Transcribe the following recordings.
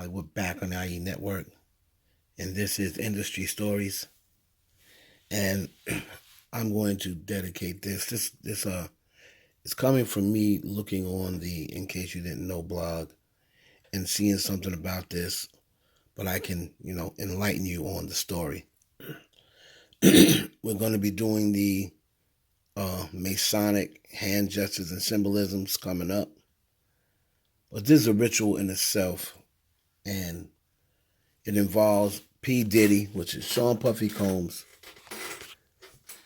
We're back on the IE Network, and this is Industry Stories. And I'm going to dedicate this. This it's coming from me looking on the In Case You Didn't Know blog and seeing something about this, but I can, enlighten you on the story. We're going to be doing the Masonic hand gestures and symbolisms coming up. But this is a ritual in itself, and it involves P. Diddy, which is Sean Puffy Combs,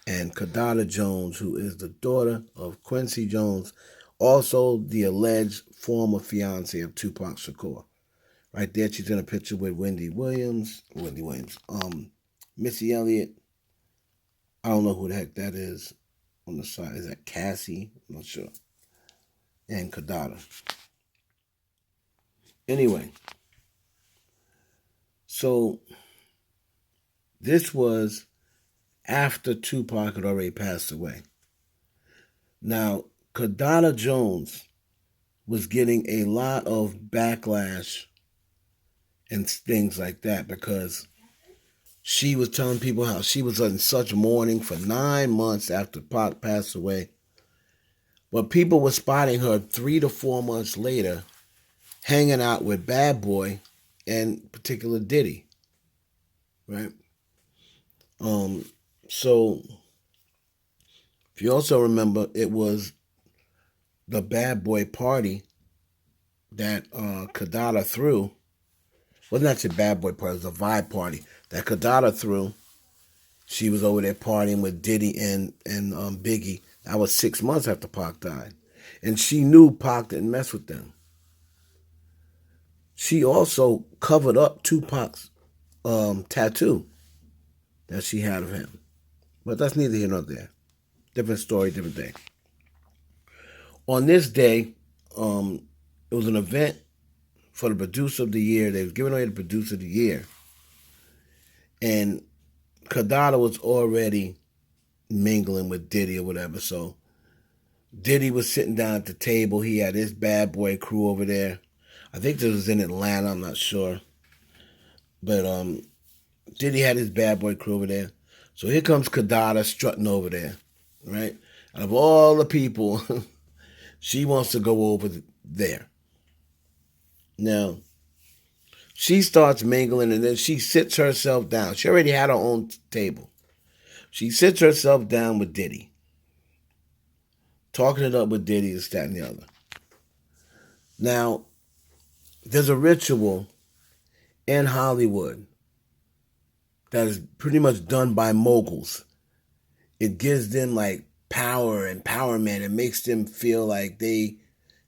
and Kadada Jones, who is the daughter of Quincy Jones, also the alleged former fiance of Tupac Shakur. Right there, she's in a picture with Missy Elliott. I don't know who the heck that is on the side. Is that Cassie? I'm not sure. And Kadada. Anyway, so this was after Tupac had already passed away. Now, Kadada Jones was getting a lot of backlash and things like that because she was telling people how she was in such mourning for 9 months after Pac passed away. But people were spotting her 3 to 4 months later hanging out with Bad Boy and particular Diddy. Right? So if you also remember, it was the Bad Boy party that Kadada threw. Well, not your Bad Boy party, it was a vibe party that Kadada threw. She was over there partying with Diddy and Biggie. That was 6 months after Pac died. And she knew Pac didn't mess with them. She also covered up Tupac's tattoo that she had of him. But that's neither here nor there. Different story, different day. On this day, it was an event for the producer of the year. They was giving away the producer of the year. And Kadada was already mingling with Diddy or whatever. So Diddy was sitting down at the table. He had his Bad Boy crew over there. I think this was in Atlanta, I'm not sure. But Diddy had his Bad Boy crew over there. So here comes Kadada strutting over there, right? Out of all the people, she wants to go over there. Now, she starts mingling and then she sits herself down. She already had her own table. She sits herself down with Diddy, talking it up with Diddy, this, that, and the other. Now, there's a ritual in Hollywood that is pretty much done by moguls. It gives them like power, empowerment. It makes them feel like they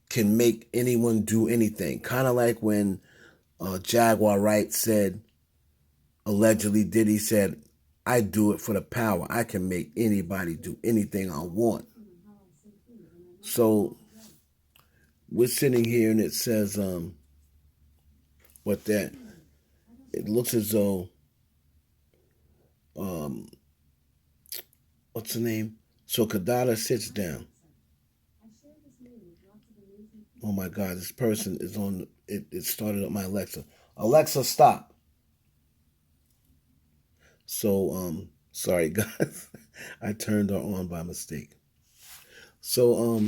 can make anyone do anything. Kind of like when Jaguar Wright said, allegedly Diddy said, I do it for the power. I can make anybody do anything I want. So we're sitting here and it says, it looks as though, what's the name? So Kadada sits down. Oh my God, this person is on, it started up my Alexa. Alexa, stop. So, sorry guys, I turned her on by mistake. So,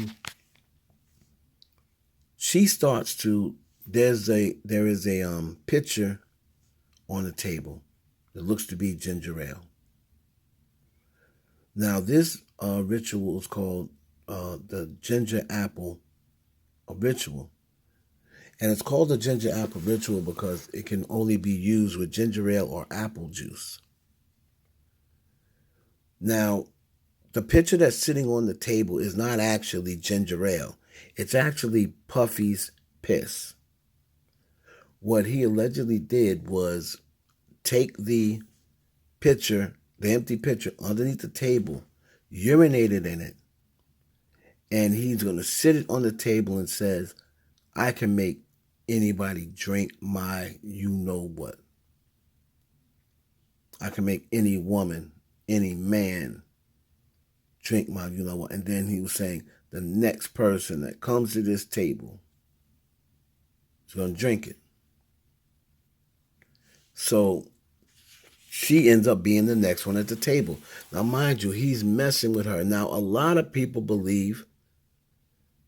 she starts to, there is a pitcher on the table that looks to be ginger ale. Now, this ritual is called the ginger apple ritual. And it's called the ginger apple ritual because it can only be used with ginger ale or apple juice. Now, the pitcher that's sitting on the table is not actually ginger ale. It's actually Puffy's piss. What he allegedly did was take the pitcher, the empty pitcher underneath the table, urinated in it, and he's going to sit it on the table and says, I can make anybody drink my you-know-what. I can make any woman, any man drink my you-know-what. And then he was saying, the next person that comes to this table is going to drink it. So she ends up being the next one at the table. Now, mind you, he's messing with her. Now, a lot of people believe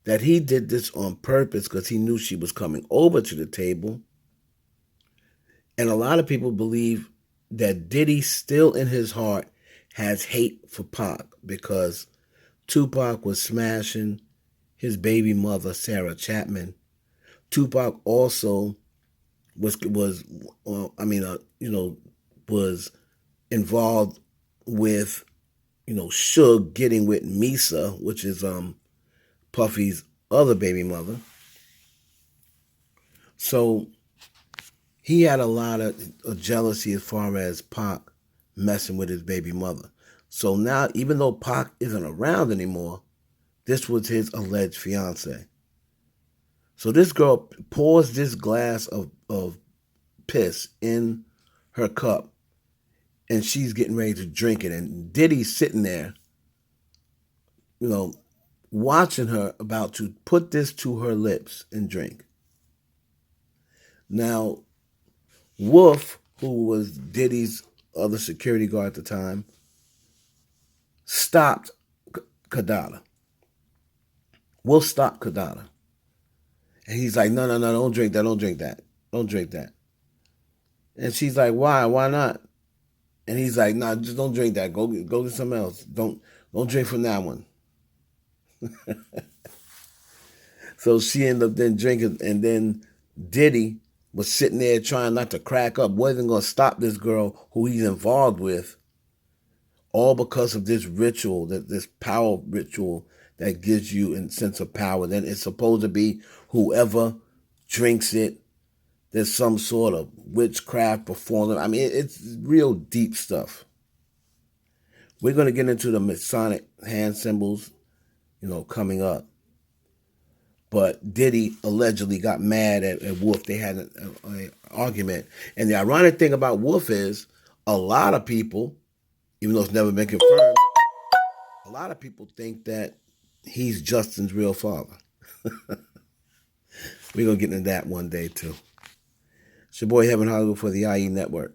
that he did this on purpose because he knew she was coming over to the table. And a lot of people believe that Diddy still in his heart has hate for Pac because Tupac was smashing his baby mother, Sarah Chapman. Tupac also was was involved with Suge getting with Misa, which is Puffy's other baby mother. So he had a lot of jealousy as far as Pac messing with his baby mother. So now, even though Pac isn't around anymore, this was his alleged fiance. So this girl pours this glass of piss in her cup and she's getting ready to drink it. And Diddy's sitting there, you know, watching her about to put this to her lips and drink. Now, Wolf, who was Diddy's other security guard at the time, stopped Kadada. Wolf stopped Kadada. And he's like, no, don't drink that, don't drink that, don't drink that. And she's like, why? Why not? And he's like, nah, just don't drink that. Go get something else. Don't drink from that one. So she ended up then drinking, and then Diddy was sitting there trying not to crack up, wasn't going to stop this girl who he's involved with, all because of this ritual, this power ritual that gives you a sense of power. Then it's supposed to be whoever drinks it, there's some sort of witchcraft performance. I mean, it's real deep stuff. We're going to get into the Masonic hand symbols, coming up. But Diddy allegedly got mad at Wolf. They had an argument. And the ironic thing about Wolf is a lot of people, even though it's never been confirmed, a lot of people think that he's Justin's real father. We're going to get into that one day, too. It's your boy, Heaven Hollywood, for the IE Network.